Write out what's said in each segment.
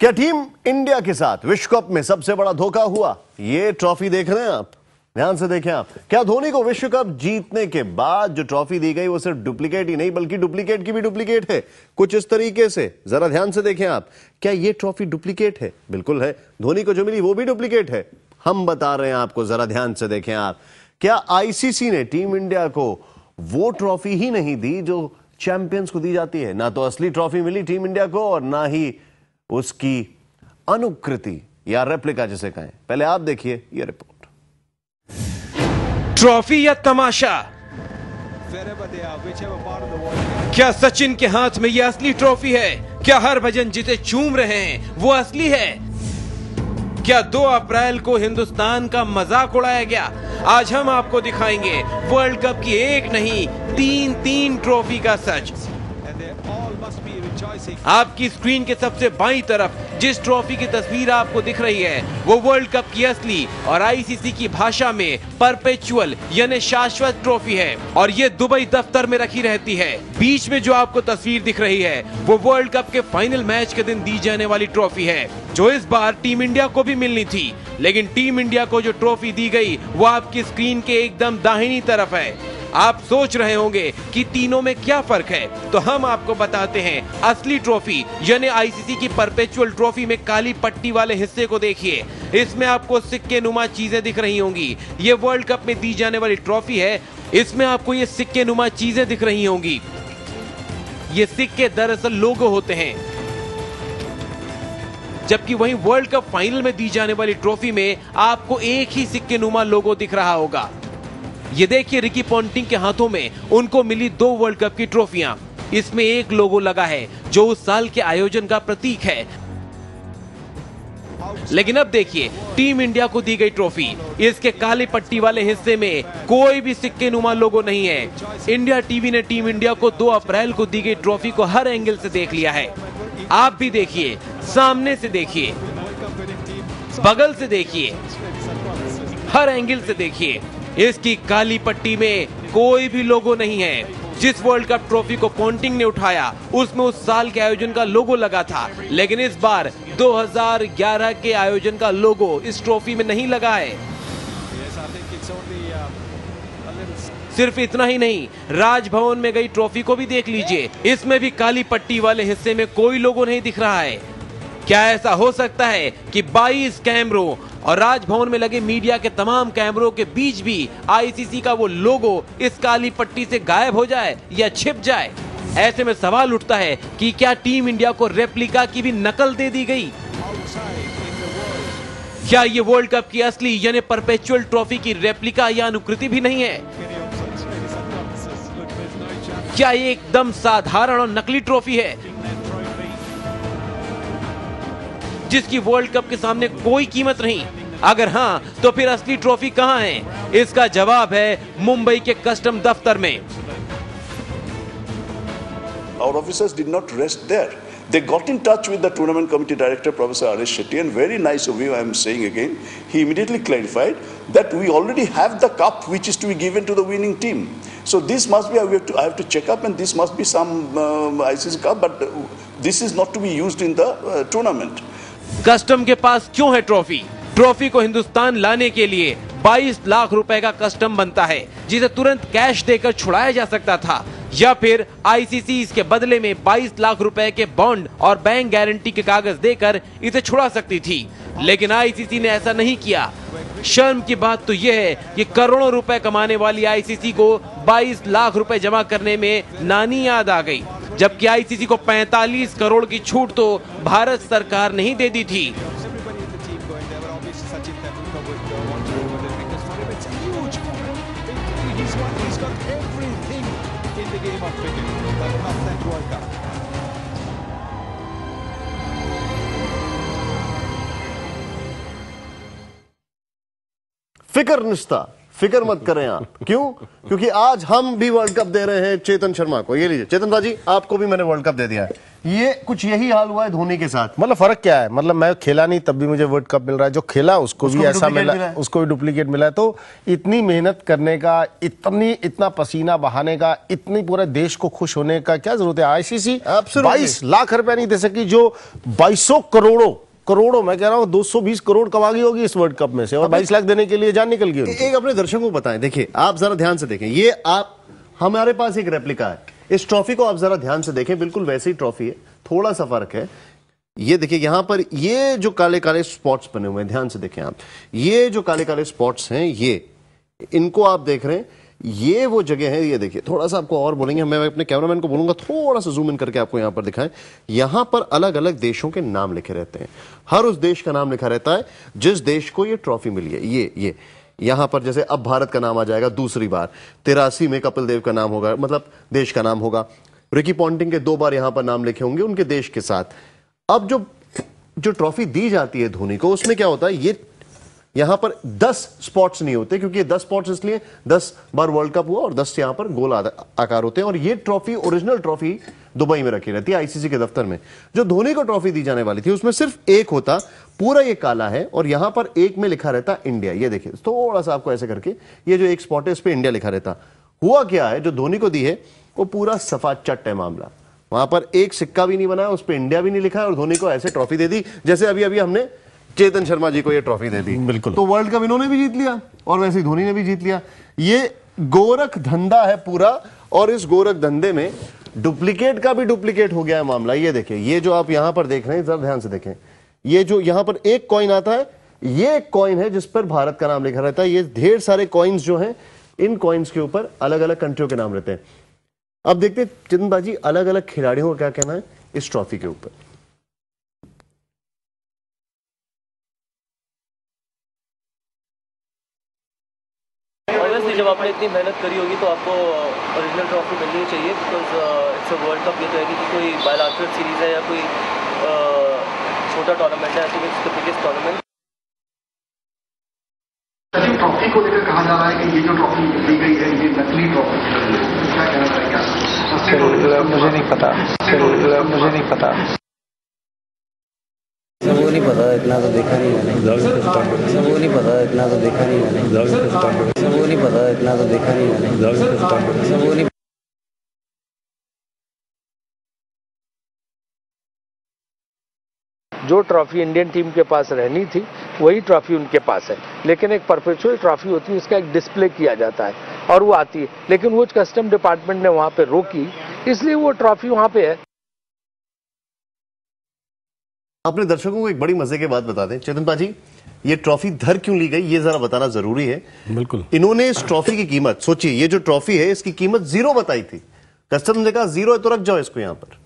क्या team India के साथ विश्व कप में सबसे बड़ा धोखा हुआ? ये ट्रॉफी देख रहे हैं आप, ध्यान से देखें आप। क्या धोनी को विश्व कप जीतने के बाद जो ट्रॉफी दी गई वो सिर्फ डुप्लीकेट ही नहीं बल्कि डुप्लीकेट की भी डुप्लीकेट है, कुछ इस तरीके से। जरा ध्यान से देखें आप, क्या ये ट्रॉफी डुप्लीकेट है? बिल्कुल है। धोनी को जो मिली वो भी डुप्लीकेट है, हम बता रहे हैं आपको, जरा ध्यान से देखें आप। क्या आईसीसी ने टीम इंडिया को वो ट्रॉफी ही नहीं दी जो चैंपियंस को दी जाती है? ना तो असली ट्रॉफी मिली टीम इंडिया को और ना ही उसकी अनुकृति या रेप्लिका जिसे कहें। पहले आप देखिए ये रिपोर्ट। ट्रॉफी या तमाशा? क्या सचिन के हाथ में यह असली ट्रॉफी है? क्या हरभजन जिसे चूम रहे हैं वो असली है? क्या 2 अप्रैल को हिंदुस्तान का मजाक उड़ाया गया? आज हम आपको दिखाएंगे वर्ल्ड कप की एक नहीं 3 ट्रॉफी का सच। आपकी स्क्रीन के सबसे बाईं तरफ जिस ट्रॉफी की तस्वीर आपको दिख रही है वो वर्ल्ड कप की असली और आईसीसी की भाषा में परपेचुअल यानी शाश्वत ट्रॉफी है और ये दुबई दफ्तर में रखी रहती है। बीच में जो आपको तस्वीर दिख रही है वो वर्ल्ड कप के फाइनल मैच के दिन दी जाने वाली ट्रॉफी है जो इस बार टीम इंडिया को भी मिलनी थी, लेकिन टीम इंडिया को जो ट्रॉफी दी गई वो आपकी स्क्रीन के एकदम दाहिनी तरफ है। आप सोच रहे होंगे कि तीनों में क्या फर्क है, तो हम आपको बताते हैं। असली ट्रॉफी यानी आईसीसी की परपेचुअल ट्रॉफी में काली पट्टी वाले हिस्से को देखिए, इसमें आपको सिक्के नुमा चीजें दिख रही होंगी। ये वर्ल्ड कप में दी जाने वाली ट्रॉफी है, इसमें आपको ये सिक्के नुमा चीजें दिख रही होंगी। ये सिक्के दरअसल लोगो होते हैं, जबकि वहीं वर्ल्ड कप फाइनल में दी जाने वाली ट्रॉफी में आपको एक ही सिक्के नुमा लोगो दिख रहा होगा। ये देखिए रिकी पॉन्टिंग के हाथों में उनको मिली 2 वर्ल्ड कप की ट्रॉफियां। इसमें एक लोगो लगा है जो उस साल के आयोजन का प्रतीक है। लेकिन अब देखिए टीम इंडिया को दी गई ट्रॉफी, इसके काली पट्टी वाले हिस्से में कोई भी सिक्के नुमा लोगो नहीं है। इंडिया टीवी ने टीम इंडिया को 2 अप्रैल को दी गई ट्रॉफी को हर एंगल से देख लिया है। आप भी देखिए, सामने से देखिए, बगल से देखिए, हर एंगल से देखिए। इसकी काली पट्टी में कोई भी लोगो नहीं है। जिस वर्ल्ड कप ट्रॉफी को पॉन्टिंग ने उठाया उसमें उस साल के आयोजन का लोगो लगा था, लेकिन इस बार 2011 के आयोजन का लोगो इस ट्रॉफी में नहीं लगा है। सिर्फ इतना ही नहीं, राजभवन में गई ट्रॉफी को भी देख लीजिए, इसमें भी काली पट्टी वाले हिस्से में कोई लोगो नहीं दिख रहा है। क्या ऐसा हो सकता है कि 22 कैमरों और राजभवन में लगे मीडिया के तमाम कैमरों के बीच भी आईसीसी का वो लोगो इस काली पट्टी से गायब हो जाए या छिप जाए? ऐसे में सवाल उठता है कि क्या टीम इंडिया को रेप्लिका की भी नकल दे दी गई? क्या ये वर्ल्ड कप की असली यानी परपेचुअल ट्रॉफी की रेप्लिका या अनुकृति भी नहीं है? क्या ये एकदम साधारण और नकली ट्रॉफी है जिसकी वर्ल्ड कप के सामने कोई कीमत नहीं? अगर हां तो फिर असली ट्रॉफी कहां है? इसका जवाब है मुंबई के कस्टम दफ्तर में। Our officers did not rest there. They got in touch with the tournament committee director, Professor Arish Shetty, and very nice of you, I am saying again, he immediately clarified that we already have the cup which is to be given to the winning team. So this must be, I have to check up, and this must be some ICC cup, but this is not to be used in the tournament. Custom के पास क्यों है trophy? Trophy को हिंदुस्तान लाने के लिए 22 लाख रुपए का custom बनता है, जिसे तुरंत कैश देकर छुड़ाया जा सकता था, या फिर आईसीसी इसके बदले में 22 लाख रुपए के बॉन्ड और बैंक गारंटी के कागज देकर इसे छुड़ा सकती थी, लेकिन आईसीसी ने ऐसा नहीं किया। शर्म की बात तो यह है कि करोड़ों रुपए कमाने वाली आईसीसी को 22 लाख रुपए जमा करने में नानी याद आ गई, जबकि आईसीसी को 45 करोड़ की छूट तो भारत सरकार नहीं दे दी थी। फिक्र निस्ता फिक्र मत करें आप। क्यों? क्योंकि आज हम भी वर्ल्ड कप दे रहे हैं चेतन शर्मा को। ये लीजिए चेतन भाजी, आपको भी मैंने वर्ल्ड कप दे दिया है। ये कुछ यही हाल हुआ है धोनी के साथ। मतलब फर्क क्या है? मतलब मैं खेला नहीं तब भी मुझे वर्ल्ड कप मिल रहा है, जो खेला उसको भी ऐसा मिला, उसको भी डुप्लीकेट मिला है। तो इतनी मेहनत करने का, इतना पसीना बहाने का, इतनी पूरे देश को खुश होने का क्या जरूरत है? आईसीसी 22 लाख रुपया नहीं दे सकी, जो 2200 करोड़ों मैं कह रहा हूं 220 करोड़ कमा गई होगी इस वर्ल्ड कप में से, और 22 लाख देने के लिए जान निकल गई। एक अपने दर्शकों को बताएं, देखिए आप जरा ध्यान से देखें, ये आप हमारे पास एक रेप्लिका है, इस ट्रॉफी को आप जरा ध्यान से देखें, बिल्कुल वैसी ही ट्रॉफी है, थोड़ा सा फर्क है। ये देखिए यहां पर ये जो काले काले स्पॉट्स बने हुए हैं, ध्यान से देखें आप, ये जो काले काले स्पॉट्स हैं, ये इनको आप देख रहे हैं, ये वो जगह है। ये देखिए, थोड़ा सा आपको और बोलेंगे, मैं अपने कैमरामैन को बोलूंगा थोड़ा सा जूम इन करके आपको यहां पर दिखाएं। यहां पर अलग अलग देशों के नाम लिखे रहते हैं, हर उस देश का नाम लिखा रहता है जिस देश को ये ट्रॉफी मिली है। ये यहां पर जैसे अब भारत का नाम आ जाएगा दूसरी बार, 83 में कपिल देव का नाम होगा, मतलब देश का नाम होगा। रिकी पॉन्टिंग के 2 बार यहां पर नाम लिखे होंगे उनके देश के साथ। अब जो ट्रॉफी दी जाती है धोनी को, उसमें क्या होता है, ये यहां पर 10 स्पॉट्स नहीं होते, क्योंकि ये 10 स्पॉट्स इसलिए 10 बार वर्ल्ड कप हुआ और 10 यहां पर गोल आकार होते हैं। और ये ट्रॉफी, ओरिजिनल ट्रॉफी दुबई में रखी रहती है आईसीसी के दफ्तर में। जो धोनी को ट्रॉफी दी जाने वाली थी उसमें सिर्फ एक होता, पूरा ये काला है, और यहां पर एक में लिखा रहता इंडिया। ये देखिए थोड़ा सा आपको ऐसे करके, ये जो एक स्पॉट है इस पर इंडिया लिखा रहता। हुआ क्या है, जो धोनी को दी है वो पूरा सफा चट है मामला, वहां पर एक सिक्का भी नहीं बनाया, उस पर इंडिया भी नहीं लिखा है, और धोनी को ऐसे ट्रॉफी दे दी जैसे अभी अभी हमने चेतन शर्मा जी को ये ट्रॉफी दे दी। बिल्कुल। तो वर्ल्ड कप इन्होंने भी जीत लिया और वैसे ही धोनी ने भी जीत लिया। ये गोरख धंधा है पूरा, और इस गोरख धंधे में डुप्लीकेट का भी डुप्लीकेट हो गया है मामला। ये देखिए, ये जो आप यहां पर देख रहे हैं, जरा ध्यान से देखें, ये जो यहां पर एक कॉइन आता है, ये एक कॉइन है जिस पर भारत का नाम लिखा रहता है। ये ढेर सारे कॉइन्स जो हैं, इन कॉइन्स के ऊपर अलग अलग कंट्रियों के नाम रहते हैं। अब देखते हैं चेतन बाजी, अलग अलग खिलाड़ियों का क्या कहना है इस ट्रॉफी के ऊपर। जब आपने इतनी मेहनत करी होगी तो आपको ओरिजिनल ट्रॉफी मिलनी चाहिए, because it's a world cup. ये तो है कि कोई बायलैटरल सीरीज है या कोई छोटा टूर्नामेंट है, तो it's the biggest tournament. Trophy को लेकर कहा जा रहा है कि ये जो ट्रॉफी दी गई है ये नकली ट्रॉफी, क्या कहना चाहिए? मुझे नहीं पता, मुझे नहीं पता, सबको नहीं पता, इतना तो देखा नहीं मैंने। सबको नहीं पता, इतना तो देखा नहीं मैंने। सबको नहीं पता, इतना तो देखा नहीं मैंने। सबको नहीं। जो ट्रॉफी इंडियन टीम के पास रहनी थी वही ट्रॉफी उनके पास है, लेकिन एक परपेचुअल ट्रॉफी होती है, उसका एक डिस्प्ले किया जाता है और वो आती है, लेकिन वो कस्टम डिपार्टमेंट ने वहां पे रोकी, इसलिए वो ट्रॉफी वहां पे है। अपने दर्शकों को एक बड़ी मजे की बात बता दें चेतन पाजी, ये ट्रॉफी धर क्यों ली गई ये जरा बताना जरूरी है। बिल्कुल। इन्होंने इस ट्रॉफी की कीमत, सोचिए ये जो ट्रॉफी है इसकी कीमत 0 बताई थी, कस्टम ने कहा 0 है तो रख जाओ इसको यहां पर।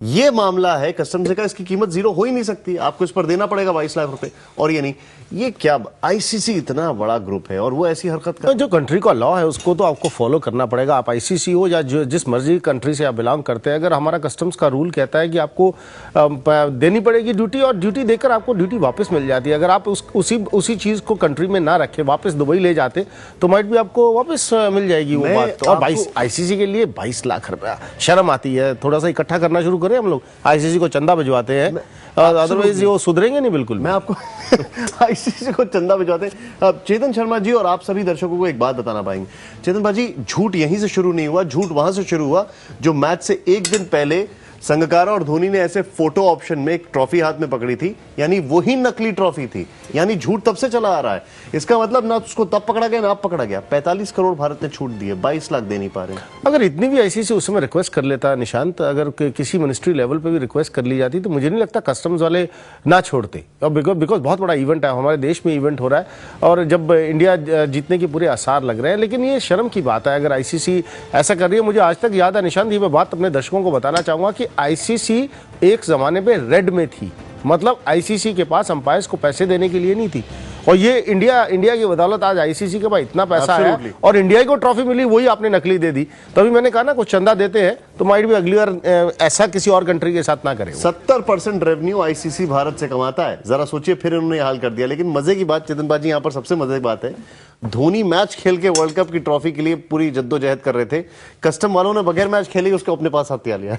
ये मामला है, कस्टम से कहा इसकी कीमत 0 हो ही नहीं सकती, आपको इस पर देना पड़ेगा 22 लाख रुपए, और ये नहीं। ये क्या, आईसीसी इतना बड़ा ग्रुप है और वो ऐसी हरकत कर, जो कंट्री का लॉ है उसको तो आपको फॉलो करना पड़ेगा। आप आईसीसी हो या जिस मर्जी कंट्री से आप बिलोंग करते हैं, अगर हमारा कस्टम्स का रूल कहता है कि आपको देनी पड़ेगी ड्यूटी, और ड्यूटी देकर आपको ड्यूटी वापस मिल जाती है। अगर आप उसी चीज को कंट्री में ना रखे, वापस दुबई ले जाते तो माइट भी आपको वापस मिल जाएगी वो बात। और आईसीसी के लिए 22 लाख रुपया, शर्म आती है। थोड़ा सा इकट्ठा करना शुरू करें हम लोग, आईसीसी को चंदा भिजवाते हैं, अदरवाइज वो सुधरेंगे नहीं बिल्कुल। मैं आपको आईसीसी को चंदा भिजवाते हैं। अब चेतन शर्मा जी और आप सभी दर्शकों को एक बात बताना पाएंगे, चेतन भाजी, झूठ यहीं से शुरू नहीं हुआ, झूठ वहां से शुरू हुआ जो मैच से एक दिन पहले संगकारा और धोनी ने ऐसे फोटो ऑप्शन में एक ट्रॉफी हाथ में पकड़ी थी, यानी वही नकली ट्रॉफी थी, यानी झूठ तब से चला आ रहा है। इसका मतलब ना उसको तब पकड़ा गया ना अब पकड़ा गया। 45 करोड़ भारत ने छूट दी है, 22 लाख दे नहीं पा रहे। अगर इतनी भी आईसीसी उस समय रिक्वेस्ट कर लेता निशांत, अगर किसी मिनिस्ट्री लेवल पे भी रिक्वेस्ट कर ली जाती तो मुझे नहीं लगता कस्टम्स वाले ना छोड़ते। और बिकॉज बहुत बड़ा इवेंट है, हमारे देश में इवेंट हो रहा है, और जब इंडिया जीतने के पूरे आसार लग रहे हैं। लेकिन ये शर्म की बात है अगर आईसीसी ऐसा कर रही है। मुझे आज तक याद है निशांत, ये मैं बात अपने दर्शकों को बताना चाहूंगा कि आईसीसी एक जमाने पे रेड में थी, मतलब आईसीसी के पास अंपायर्स को पैसे देने के लिए नहीं थी, और ये इंडिया की बदौलत आज आईसीसी के पास इतना पैसा है Absolutely. और इंडिया को ट्रॉफी मिली, वही आपने नकली दे दी। तभी मैंने कहा ना, कुछ चंदा देते हैं तो माइट भी अगली बार ऐसा किसी और कंट्री के साथ ना करें। 70% रेवेन्यू आईसीसी भारत से कमाता है, जरा सोचिए, फिर इन्होंने हाल कर दिया। लेकिन मजे की बात, चेतन बाजी, यहाँ पर सबसे मजे की बात है, धोनी मैच खेल के वर्ल्ड कप की ट्रॉफी के लिए पूरी जद्दोजहद कर रहे थे, कस्टम वालों ने बगैर मैच खेले उसको अपने पास हथिया लिया।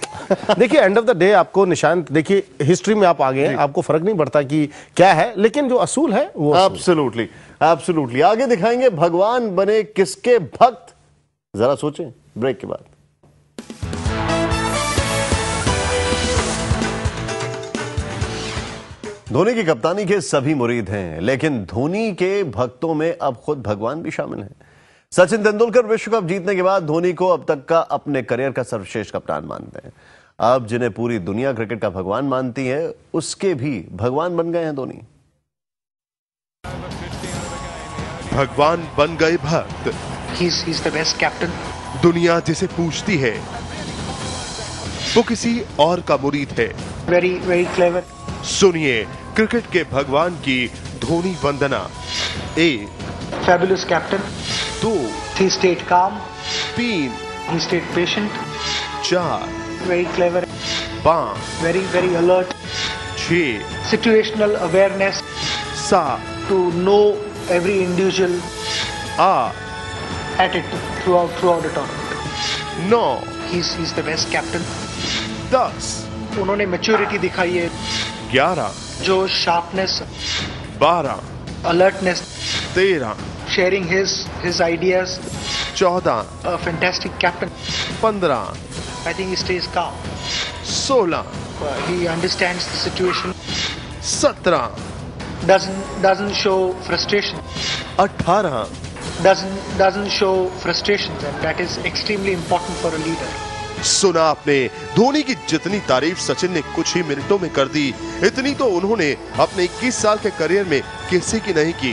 देखिए, एंड ऑफ द डे आपको निशांत, देखिए हिस्ट्री में आप आगे हैं, आपको फर्क नहीं पड़ता कि क्या है, लेकिन जो असूल है वो एब्सोल्युटली, एब्सोल्युटली। आगे दिखाएंगे भगवान बने किसके भक्त, जरा सोचें ब्रेक के बाद। धोनी की कप्तानी के सभी मुरीद हैं, लेकिन धोनी के भक्तों में अब खुद भगवान भी शामिल हैं। सचिन तेंदुलकर विश्व कप जीतने के बाद धोनी को अब तक का अपने करियर का सर्वश्रेष्ठ कप्तान मानते हैं। अब जिन्हें पूरी दुनिया क्रिकेट का भगवान मानती है, उसके भी भगवान बन गए हैं धोनी। भगवान बन गए भक्त। He's the best captain. दुनिया जिसे पूछती है वो किसी और का मुरीद है। Very, very clever. सुनिए क्रिकेट के भगवान की धोनी वंदना। 1, Fabulous captain. 2, He stayed calm. 3, He stayed patient. 4, Very clever. 5, Very, very alert. 6, Situational awareness 7, to know every individual 8, at it throughout the tournament. 9, He's the best captain. 10, उन्होंने maturity दिखाई है, 11, जो sharpness, 12, alertness, 13, sharing his ideas, 14, a fantastic captain. 15, I think he stays calm. 16, He understands the situation, 17, doesn't show frustration, 18, doesn't show frustrations, and that is extremely important for a leader. सुना आपने, धोनी की जितनी तारीफ सचिन ने कुछ ही मिनटों में कर दी, इतनी तो उन्होंने अपने 21 साल के करियर में किसी की नहीं की।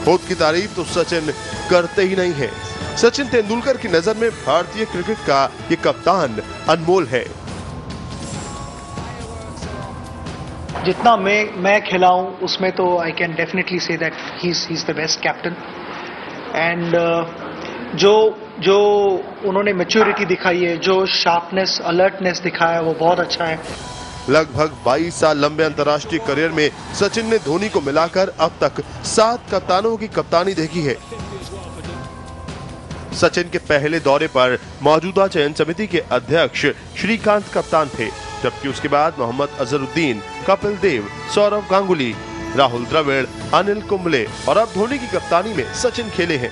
खुद की तारीफ तो सचिन करते ही नहीं है। सचिन तेंदुलकर की नजर में भारतीय क्रिकेट का ये कप्तान अनमोल है। जितना मैं खेला हूं उसमें तो I can definitely say that he is the best captain. And जो उन्होंने मैच्योरिटी दिखाई है, जो शार्पनेस, अलर्टनेस दिखाया है, वो बहुत अच्छा है। लगभग 22 साल लंबे अंतर्राष्ट्रीय करियर में सचिन ने धोनी को मिलाकर अब तक 7 कप्तानों की कप्तानी देखी है। सचिन के पहले दौरे पर मौजूदा चयन समिति के अध्यक्ष श्रीकांत कप्तान थे, जबकि उसके बाद मोहम्मद अजहरुद्दीन, कपिल देव, सौरव गांगुली, राहुल द्रविड़, अनिल कुंबले और अब धोनी की कप्तानी में सचिन खेले हैं।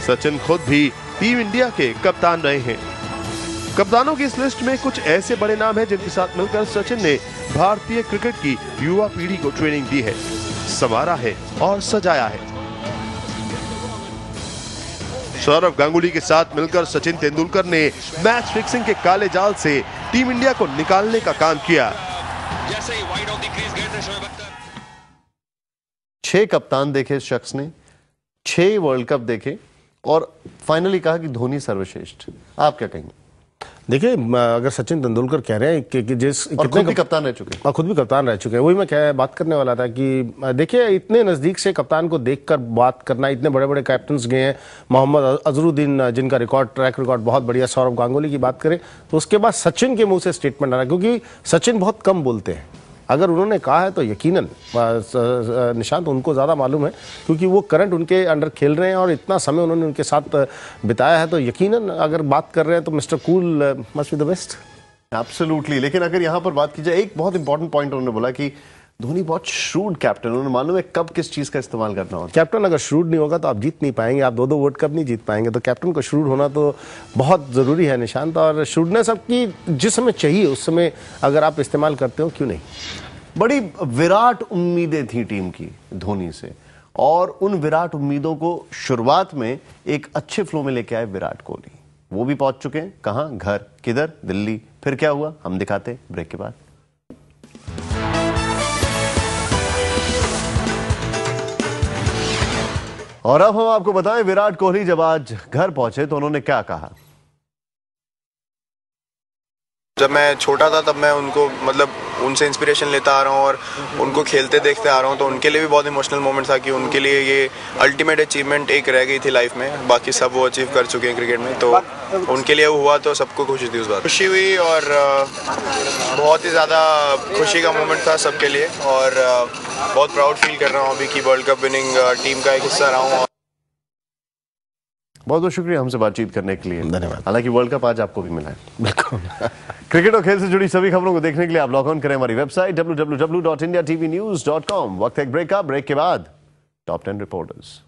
सचिन खुद भी टीम इंडिया के कप्तान रहे हैं। कप्तानों की इस लिस्ट में कुछ ऐसे बड़े नाम हैं जिनके साथ मिलकर सचिन ने भारतीय क्रिकेट की युवा पीढ़ी को ट्रेनिंग दी है, संवारा है और सजाया है। सौरव गांगुली के साथ मिलकर सचिन तेंदुलकर ने मैच फिक्सिंग के काले जाल से टीम इंडिया को निकालने का काम किया। जैसे ही वाइड ऑफ द क्रीज गए थे शोएब अख्तर। 6 कप्तान देखे इस शख्स ने, 6 वर्ल्ड कप देखे और फाइनली कहा कि धोनी सर्वश्रेष्ठ। आप क्या कहेंगे? देखिए, अगर सचिन तेंदुलकर कह रहे हैं कि जिस खुद भी कप्तान रह चुके हैं, और खुद भी कप्तान रह चुके हैं, वही मैं क्या बात करने वाला था कि देखिए, इतने नजदीक से कप्तान को देखकर बात करना, इतने बड़े बड़े कैप्टन्स गए हैं, मोहम्मद अजहरुद्दीन जिनका ट्रैक रिकॉर्ड बहुत बढ़िया, सौरव गांगुली की बात करें तो उसके बाद सचिन के मुंह से स्टेटमेंट आना, क्योंकि सचिन बहुत कम बोलते हैं। अगर उन्होंने कहा है तो यकीनन निशांत उनको ज़्यादा मालूम है, क्योंकि वो करंट उनके अंडर खेल रहे हैं और इतना समय उन्होंने उनके साथ बिताया है, तो यकीनन अगर बात कर रहे हैं तो mister cool must be the best. Absolutely. लेकिन अगर यहाँ पर बात की जाए, एक बहुत इंपॉर्टेंट पॉइंट उन्होंने बोला कि धोनी बहुत श्रूड कैप्टन, उन्हें मालूम है कब किस चीज का इस्तेमाल करना होता है। कैप्टन अगर श्रूड नहीं होगा तो आप जीत नहीं पाएंगे, आप 2 वर्ल्ड कप नहीं जीत पाएंगे। तो कैप्टन को श्रूड होना तो बहुत जरूरी है निशांत, और श्रूडनेस आपकी जिस समय चाहिए उस समय अगर आप इस्तेमाल करते हो, क्यों नहीं। बड़ी विराट उम्मीदें थी टीम की धोनी से, और उन विराट उम्मीदों को शुरुआत में एक अच्छे फ्लो में लेके आए विराट कोहली। वो भी पहुंच चुके हैं, कहां? घर, किधर? दिल्ली। फिर क्या हुआ हम दिखाते ब्रेक के बाद। और अब हम आपको बताएं, विराट कोहली जब आज घर पहुंचे तो उन्होंने क्या कहा। जब मैं छोटा था तब मैं उनको मतलब उनसे इंस्पिरेशन लेता आ रहा हूँ और उनको खेलते देखते आ रहा हूँ, तो उनके लिए भी बहुत इमोशनल मोमेंट था कि उनके लिए ये अल्टीमेट अचीवमेंट एक रह गई थी लाइफ में, बाकी सब वो अचीव कर चुके हैं क्रिकेट में, तो उनके लिए वो हुआ तो सबको खुशी थी उस बात। खुशी हुई और बहुत ही ज़्यादा खुशी का मोमेंट था सबके लिए और बहुत प्राउड फील कर रहा हूँ अभी कि वर्ल्ड कप विनिंग टीम का एक हिस्सा रहा हूँ। बहुत बहुत शुक्रिया हमसे बातचीत करने के लिए, धन्यवाद। हालांकि वर्ल्ड कप आज आपको भी मिला है। बिल्कुल। क्रिकेट और खेल से जुड़ी सभी खबरों को देखने के लिए आप लॉग ऑन करें हमारी वेबसाइट www.indiatvnews.com। वक्त है एक ब्रेक का, ब्रेक के बाद टॉप 10 रिपोर्टर्स।